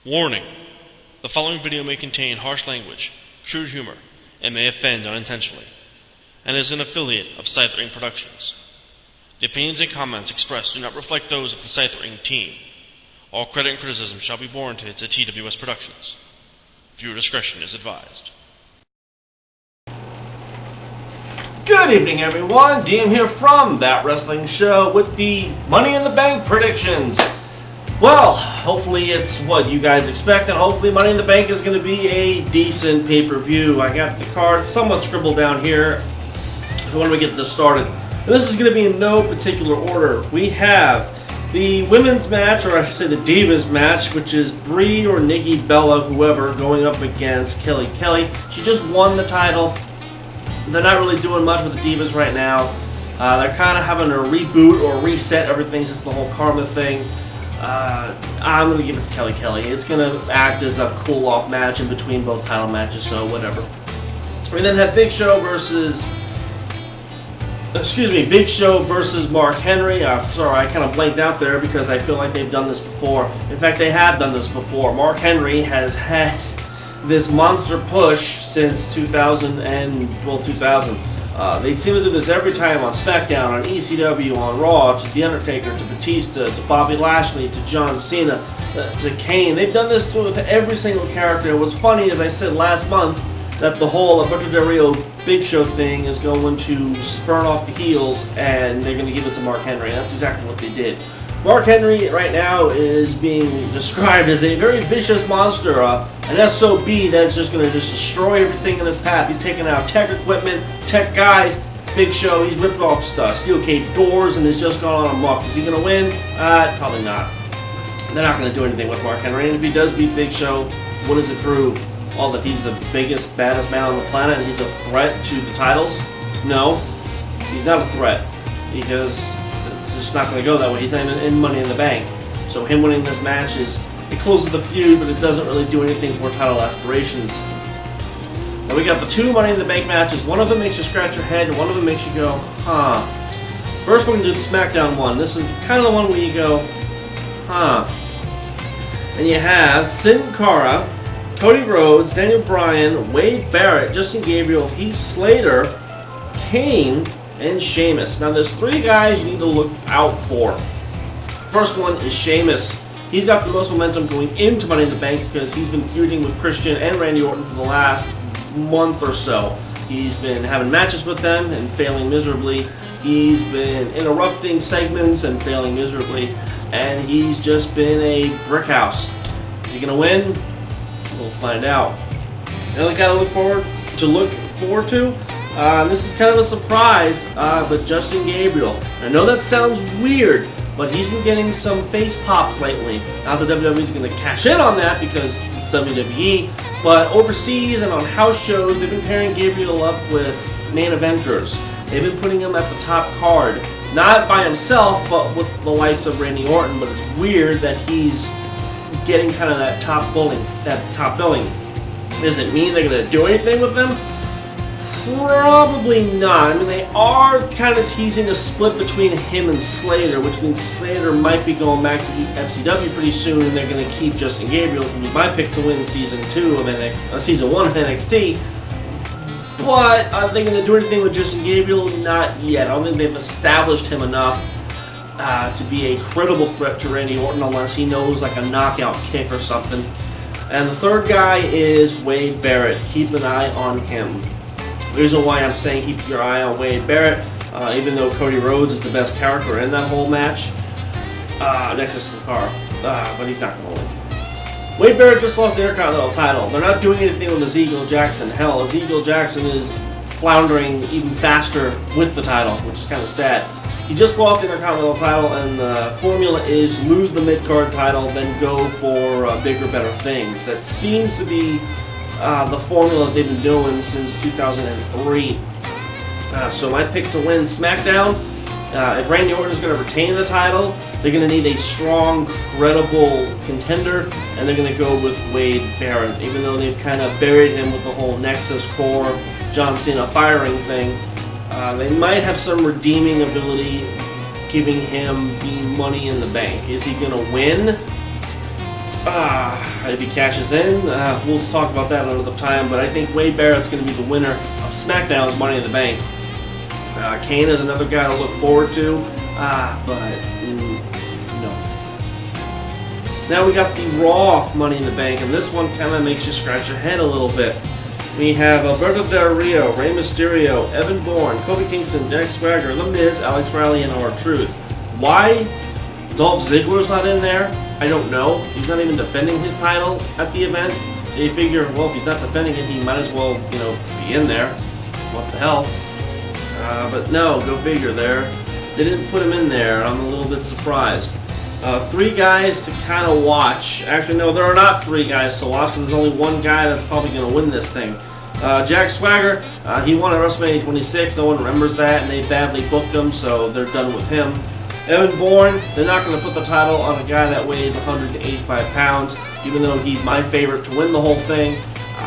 Warning: the following video may contain harsh language, crude humor, and may offend unintentionally, and is an affiliate of Scythering Productions. The opinions and comments expressed do not reflect those of the Scythering team. All credit and criticism shall be warranted to TWS Productions. Viewer discretion is advised. Good evening, everyone. DM here from That Wrestling Show with the Money in the Bank predictions. Well, hopefully it's what you guys expect, and hopefully Money in the Bank is going to be a decent pay-per-view. I got the card somewhat scribbled down here. When we get this started, and this is going to be in no particular order. We have the women's match, or I should say the Divas match, which is Brie or Nikki Bella, whoever, going up against Kelly Kelly. She just won the title. They're not really doing much with the Divas right now. They're kind of having a reboot or reset everything since the whole Karma thing. I'm going to give it to Kelly Kelly. It's going to act as a cool-off match in between both title matches, so whatever. We then have Big Show versus Mark Henry. Sorry, I kind of blanked out there because I feel like they've done this before. In fact, they have done this before. Mark Henry has had this monster push since 2000. They seem to do this every time on SmackDown, on ECW, on Raw, to The Undertaker, to Batista, to Bobby Lashley, to John Cena, to Kane. They've done this with every single character. What's funny, as I said last month, that the whole Alberto Del Rio Big Show thing is going to spurn off the heels, and they're going to give it to Mark Henry. That's exactly what they did. Mark Henry right now is being described as a very vicious monster, an SOB that's just going to destroy everything in his path. He's taking out tech equipment, tech guys. Big Show, he's ripped off stuff, steel cage doors, and has just gone on amok. Is he going to win? Probably not. They're not going to do anything with Mark Henry, and if he does beat Big Show, what does it prove? All that he's the biggest, baddest man on the planet and he's a threat to the titles? No, he's not a threat because it's just not going to go that way. He's not even in Money in the Bank. So him winning this match it closes the feud, but it doesn't really do anything for title aspirations. Now we got the two Money in the Bank matches. One of them makes you scratch your head and one of them makes you go, huh. First we're going to do the SmackDown one. This is kind of the one where you go, huh. And you have Sin Cara, Cody Rhodes, Daniel Bryan, Wade Barrett, Justin Gabriel, Heath Slater, Kane, and Sheamus. Now there's three guys you need to look out for. First one is Sheamus. He's got the most momentum going into Money in the Bank because he's been feuding with Christian and Randy Orton for the last month or so. He's been having matches with them and failing miserably. He's been interrupting segments and failing miserably. And he's just been a brick house. Is he going to win? We'll find out. The other guy to look forward to, this is kind of a surprise, but Justin Gabriel. I know that sounds weird, but he's been getting some face pops lately. Not that WWE's going to cash in on that because it's WWE, but overseas and on house shows, they've been pairing Gabriel up with main eventers. They've been putting him at the top card, not by himself, but with the likes of Randy Orton. But it's weird that he's getting kind of that top billing. Does it mean they're going to do anything with them? Probably not. I mean, they are kind of teasing a split between him and Slater, which means Slater might be going back to FCW pretty soon, and they're going to keep Justin Gabriel, who was my pick to win season 1 of NXT. But are they going to do anything with Justin Gabriel? Not yet. I don't think they've established him enough to be a credible threat to Randy Orton unless he knows like a knockout kick or something. And the third guy is Wade Barrett. Keep an eye on him. The reason why I'm saying keep your eye on Wade Barrett, even though Cody Rhodes is the best character in that whole match, next to Sin Cara, but he's not going to win. Wade Barrett just lost the Intercontinental title. They're not doing anything with Ezekiel Jackson. Hell, Ezekiel Jackson is floundering even faster with the title, which is kind of sad. He just lost the Intercontinental title, and the formula is lose the mid-card title, then go for bigger, better things. That seems to be the formula they've been doing since 2003. So my pick to win SmackDown, if Randy Orton is going to retain the title, they're going to need a strong, credible contender, and they're going to go with Wade Barrett. Even though they've kind of buried him with the whole Nexus Core, John Cena firing thing, they might have some redeeming ability giving him the Money in the Bank. Is he going to win? If he cashes in, we'll talk about that another time, but I think Wade Barrett's going to be the winner of SmackDown's Money in the Bank. Kane is another guy to look forward to, but no. Now we got the Raw Money in the Bank, and this one kind of makes you scratch your head a little bit. We have Alberto Del Rio, Rey Mysterio, Evan Bourne, Kofi Kingston, Jack Swagger, The Miz, Alex Riley, and R-Truth. Why Dolph Ziggler's not in there, I don't know. He's not even defending his title at the event. So you figure, well, if he's not defending it, he might as well, be in there. What the hell? But no, go figure there. They didn't put him in there. I'm a little bit surprised. 3 guys to kind of watch. Actually, no, there are not 3 guys to watch because there's only one guy that's probably going to win this thing. Jack Swagger, he won at WrestleMania 26. No one remembers that, and they badly booked him, so they're done with him. Evan Bourne, they're not going to put the title on a guy that weighs 185 pounds, even though he's my favorite to win the whole thing.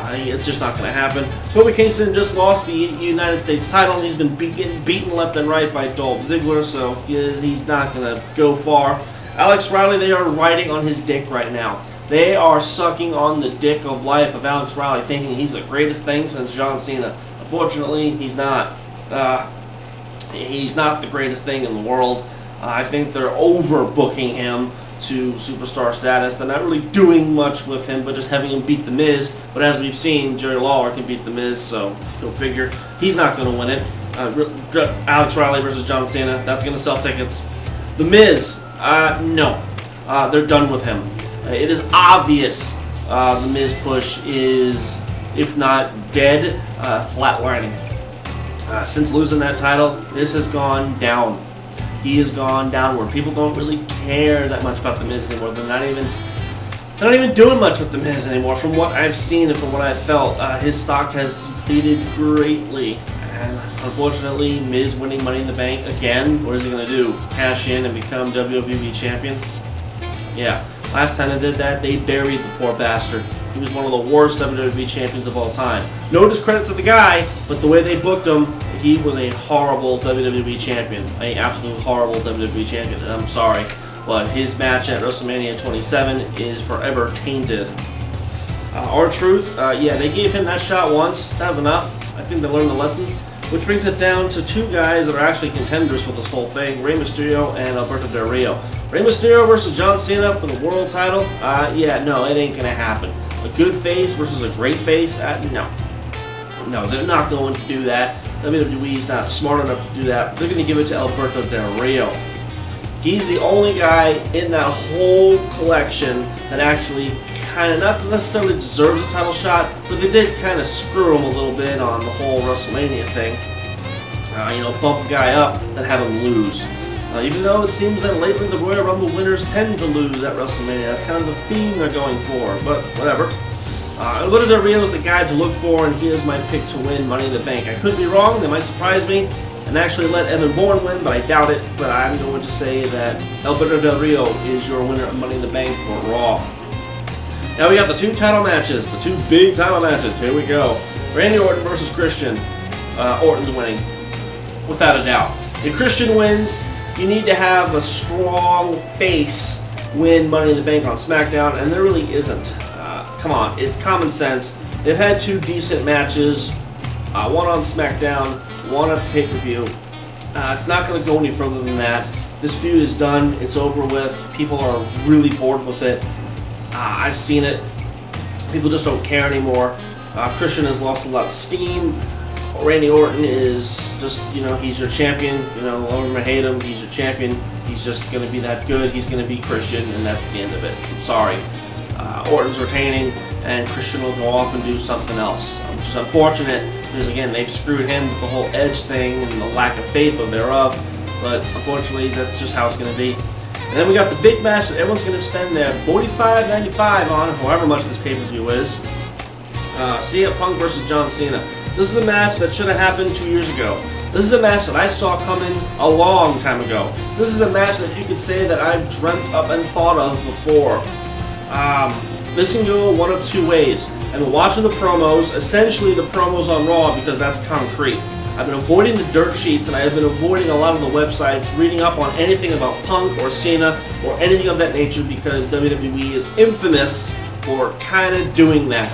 It's just not going to happen. Kofi Kingston just lost the United States title, and he's been beaten left and right by Dolph Ziggler, so he's not going to go far. Alex Riley, they are riding on his dick right now. They are sucking on the dick of life of Alex Riley, thinking he's the greatest thing since John Cena. Unfortunately, he's not. He's not the greatest thing in the world. I think they're overbooking him to superstar status. They're not really doing much with him, but just having him beat The Miz. But as we've seen, Jerry Lawler can beat The Miz, so go figure. He's not going to win it. Alex Riley versus John Cena, that's going to sell tickets. The Miz, no. They're done with him. It is obvious The Miz push is, if not dead, flatlining. Since losing that title, this has gone down. He has gone downward. People don't really care that much about The Miz anymore. They're not even doing much with The Miz anymore. From what I've seen and from what I've felt, his stock has depleted greatly. And unfortunately, Miz winning Money in the Bank again. What is he going to do? Cash in and become WWE champion? Yeah. Last time they did that, they buried the poor bastard. He was one of the worst WWE champions of all time. No discredit to the guy, but the way they booked him, he was a horrible WWE champion. An absolute horrible WWE champion, and I'm sorry. But his match at WrestleMania 27 is forever tainted. R-Truth, yeah, they gave him that shot once. That was enough. I think they learned the lesson. Which brings it down to 2 guys that are actually contenders for this whole thing, Rey Mysterio and Alberto Del Rio. Rey Mysterio versus John Cena for the world title? Yeah, no, it ain't going to happen. A good face versus a great face? No. No, they're not going to do that. WWE's not smart enough to do that. They're going to give it to Alberto Del Rio. He's the only guy in that whole collection that actually kind of, not necessarily deserves a title shot, but they did kind of screw him a little bit on the whole WrestleMania thing. Bump a guy up and have him lose. Even though it seems that lately the Royal Rumble winners tend to lose at WrestleMania. That's kind of the theme they're going for, but whatever. Alberto Del Rio is the guy to look for, and he is my pick to win Money in the Bank. I could be wrong, they might surprise me, and actually let Evan Bourne win, but I doubt it. But I'm going to say that Alberto Del Rio is your winner of Money in the Bank for Raw. Now we got the 2 title matches, the 2 big title matches. Here we go. Randy Orton versus Christian. Orton's winning, without a doubt. If Christian wins, you need to have a strong face win Money in the Bank on SmackDown, and there really isn't. Come on, it's common sense. They've had 2 decent matches, one on SmackDown, one at the pay-per-view. It's not going to go any further than that. This feud is done. It's over with. People are really bored with it. I've seen it. People just don't care anymore. Christian has lost a lot of steam. Randy Orton is just, he's your champion. Love him or hate him, he's your champion. He's just going to be that good. He's going to be Christian, and that's the end of it. I'm sorry. Orton's retaining, and Christian will go off and do something else. Which is unfortunate, because again, they've screwed him with the whole Edge thing and the lack of faith thereof. But unfortunately, that's just how it's going to be. And then we got the big match that everyone's going to spend their $45.95 on, however much this pay-per-view is. CM Punk versus John Cena. This is a match that should have happened 2 years ago. This is a match that I saw coming a long time ago. This is a match that you could say that I've dreamt up and thought of before. This can go one of 2 ways. And watching the promos, essentially the promos on Raw, because that's concrete. I've been avoiding the dirt sheets, and I have been avoiding a lot of the websites, reading up on anything about Punk or Cena or anything of that nature, because WWE is infamous for kind of doing that.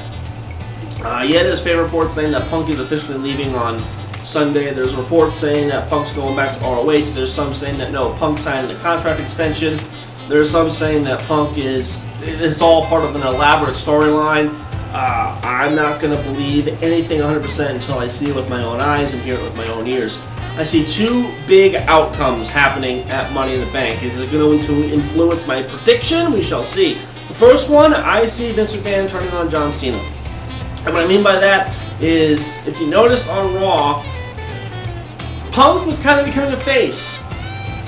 There's fan reports saying that Punk is officially leaving on Sunday. There's reports saying that Punk's going back to ROH. There's some saying that no, Punk signed a contract extension. There's some saying that Punk it's all part of an elaborate storyline. I'm not going to believe anything 100% until I see it with my own eyes and hear it with my own ears. I see two big outcomes happening at Money in the Bank. Is it going to influence my prediction? We shall see. The first one, I see Vince McMahon turning on John Cena. And what I mean by that is, if you noticed on Raw, Punk was kind of becoming a face.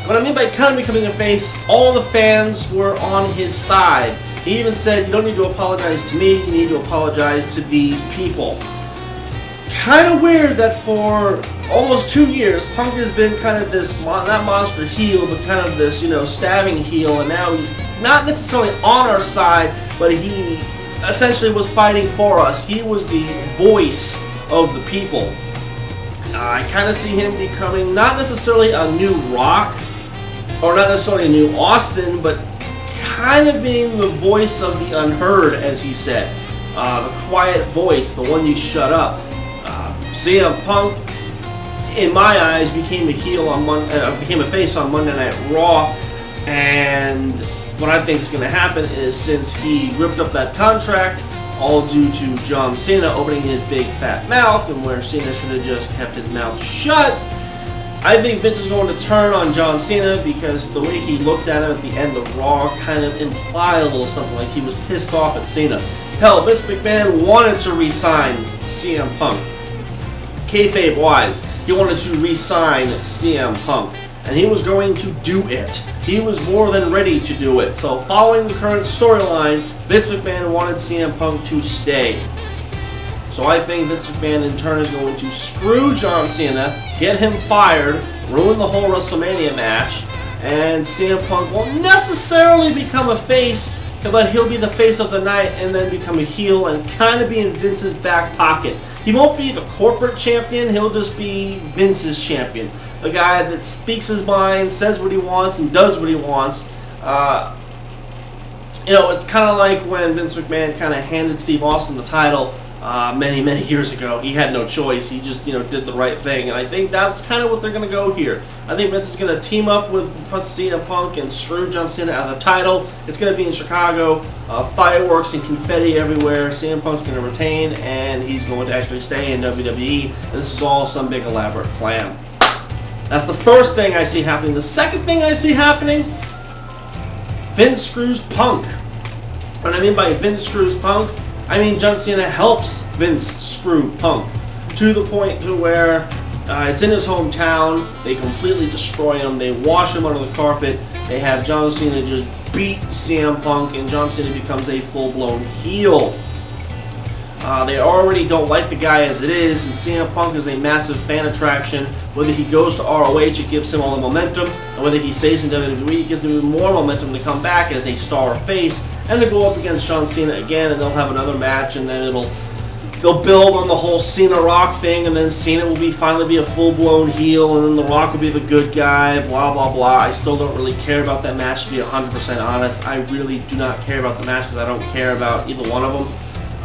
What I mean by kind of becoming a face, all the fans were on his side. He even said, you don't need to apologize to me, you need to apologize to these people. Kind of weird that for almost 2 years, Punk has been kind of this, not monster heel, but kind of this, stabbing heel, and now he's not necessarily on our side, but he essentially was fighting for us. He was the voice of the people. I kind of see him becoming not necessarily a new Rock, or not necessarily a new Austin, but kind of being the voice of the unheard, as he said. The quiet voice, the one you shut up. CM Punk, in my eyes, became a face on Monday Night Raw, and what I think is going to happen is, since he ripped up that contract, all due to John Cena opening his big fat mouth, and where Cena should have just kept his mouth shut, I think Vince is going to turn on John Cena, because the way he looked at him at the end of Raw kind of implied a little something like he was pissed off at Cena. Hell, Vince McMahon wanted to re-sign CM Punk. Kayfabe wise, he wanted to re-sign CM Punk, and he was going to do it. He was more than ready to do it. So following the current storyline, Vince McMahon wanted CM Punk to stay. So I think Vince McMahon in turn is going to screw John Cena, get him fired, ruin the whole WrestleMania match, and CM Punk won't necessarily become a face, but he'll be the face of the night and then become a heel and kind of be in Vince's back pocket. He won't be the corporate champion, he'll just be Vince's champion. The guy that speaks his mind, says what he wants, and does what he wants. It's kind of like when Vince McMahon kind of handed Steve Austin the title many, many years ago. He had no choice. He just, did the right thing. And I think that's kind of what they're going to go here. I think Vince is going to team up with CM Punk and screw John Cena out of the title. It's going to be in Chicago. Fireworks and confetti everywhere. CM Punk's going to retain, and he's going to actually stay in WWE. And this is all some big elaborate plan. That's the first thing I see happening. The second thing I see happening, Vince screws Punk. What I mean by Vince screws Punk, I mean John Cena helps Vince screw Punk, to the point to where it's in his hometown. They completely destroy him. They wash him under the carpet. They have John Cena just beat CM Punk, and John Cena becomes a full-blown heel. They already don't like the guy as it is, and CM Punk is a massive fan attraction. Whether he goes to ROH, it gives him all the momentum, and whether he stays in WWE, it gives him even more momentum to come back as a star face, and to go up against John Cena again, and they'll have another match, and then they'll build on the whole Cena Rock thing, and then Cena will finally be a full-blown heel, and then The Rock will be the good guy, blah, blah, blah. I still don't really care about that match, to be 100% honest. I really do not care about the match, because I don't care about either one of them.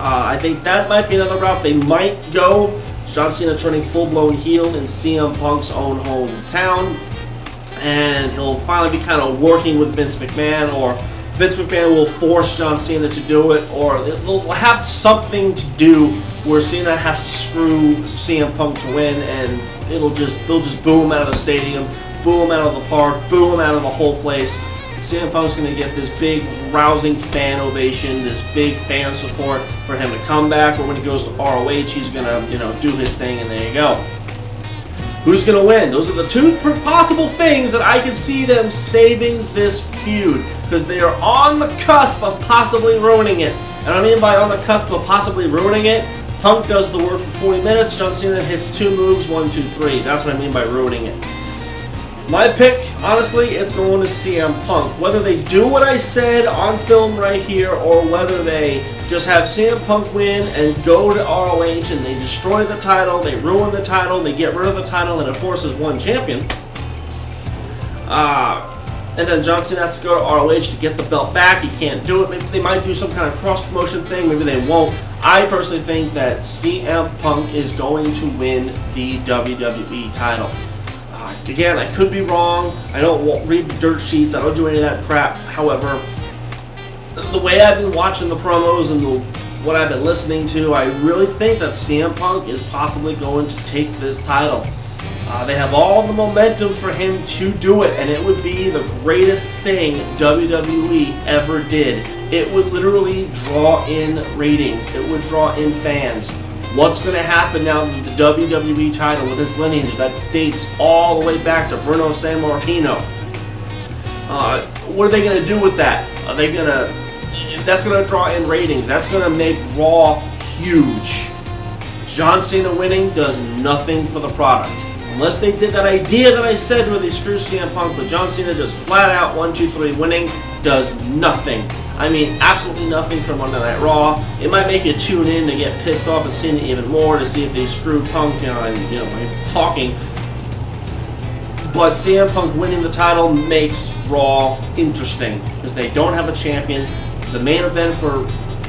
I think that might be another route they might go. John Cena turning full-blown heel in CM Punk's own hometown, and he'll finally be kind of working with Vince McMahon, or Vince McMahon will force John Cena to do it, or they'll have something to do where Cena has to screw CM Punk to win, and they'll just boo him out of the stadium, boo him out of the park, boo him out of the whole place. CM Punk's going to get this big, rousing fan ovation, this big fan support for him to come back, or when he goes to ROH, he's going to, do his thing, and there you go. Who's going to win? Those are the two possible things that I could see them saving this feud, because they are on the cusp of possibly ruining it. And I mean by on the cusp of possibly ruining it, Punk does the work for 40 minutes, John Cena hits 2 moves, 1, 2, 3. That's what I mean by ruining it. My pick, honestly, it's going to CM Punk. Whether they do what I said on film right here, or whether they just have CM Punk win and go to ROH and they destroy the title, they ruin the title, they get rid of the title, and it forces one champion. And then John Cena has to go to ROH to get the belt back. He can't do it. Maybe they might do some kind of cross-promotion thing. Maybe they won't. I personally think that CM Punk is going to win the WWE title. Again, I could be wrong. I don't read the dirt sheets. I don't do any of that crap. However, the way I've been watching the promos and what I've been listening to, I really think that CM Punk is possibly going to take this title. They have all the momentum for him to do it, and it would be the greatest thing WWE ever did. It would literally draw in ratings. It would draw in fans. What's going to happen now with the WWE title, with its lineage that dates all the way back to Bruno Sammartino? What are they going to do with that? Are they going to... That's going to draw in ratings. That's going to make Raw huge. John Cena winning does nothing for the product. Unless they did that idea that I said where they screw CM Punk, but John Cena just flat out 1, 2, 3 winning does nothing. I mean, absolutely nothing for Monday Night Raw. It might make you tune in to get pissed off and Cena even more to see if they screw Punk, by talking. But CM Punk winning the title makes Raw interesting because they don't have a champion. The main event for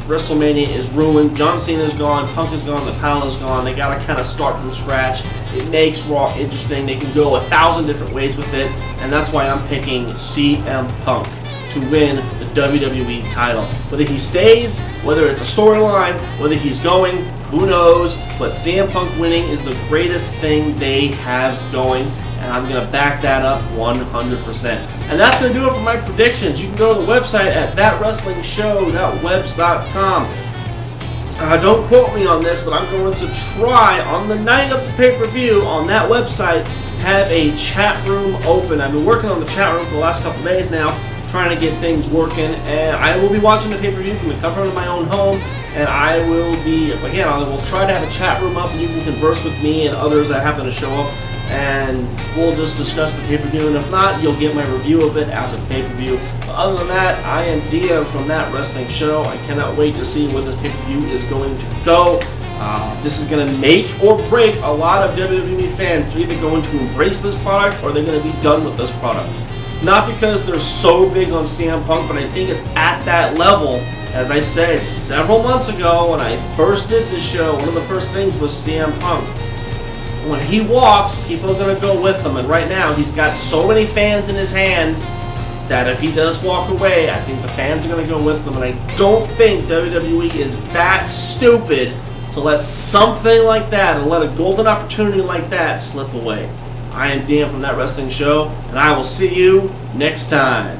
WrestleMania is ruined. John Cena's gone, Punk is gone, the title is gone. They gotta kind of start from scratch. It makes Raw interesting. They can go 1,000 different ways with it, and that's why I'm picking CM Punk to win the WWE title. Whether he stays, whether it's a storyline, whether he's going, who knows, but CM Punk winning is the greatest thing they have going, and I'm going to back that up 100%. And that's going to do it for my predictions. You can go to the website at thatwrestlingshow.webs.com. Don't quote me on this, but I'm going to try on the night of the pay-per-view on that website have a chat room open. I've been working on the chat room for the last couple days now, trying to get things working, and I will be watching the pay-per-view from the comfort of my own home, and I will try to have a chat room up and you can converse with me and others that happen to show up, and we'll just discuss the pay-per-view, and if not, you'll get my review of it after the pay-per-view. But other than that, I am DM from That Wrestling Show. I cannot wait to see where this pay-per-view is going to go. This is going to make or break a lot of WWE fans. They're either going to embrace this product or they're going to be done with this product. Not because they're so big on CM Punk, but I think it's at that level. As I said several months ago when I first did this show, one of the first things was CM Punk. When he walks, people are going to go with him, and right now he's got so many fans in his hand that if he does walk away, I think the fans are going to go with him, and I don't think WWE is that stupid to let something like that, and let a golden opportunity like that slip away. I am Dan from That Wrestling Show, and I will see you next time.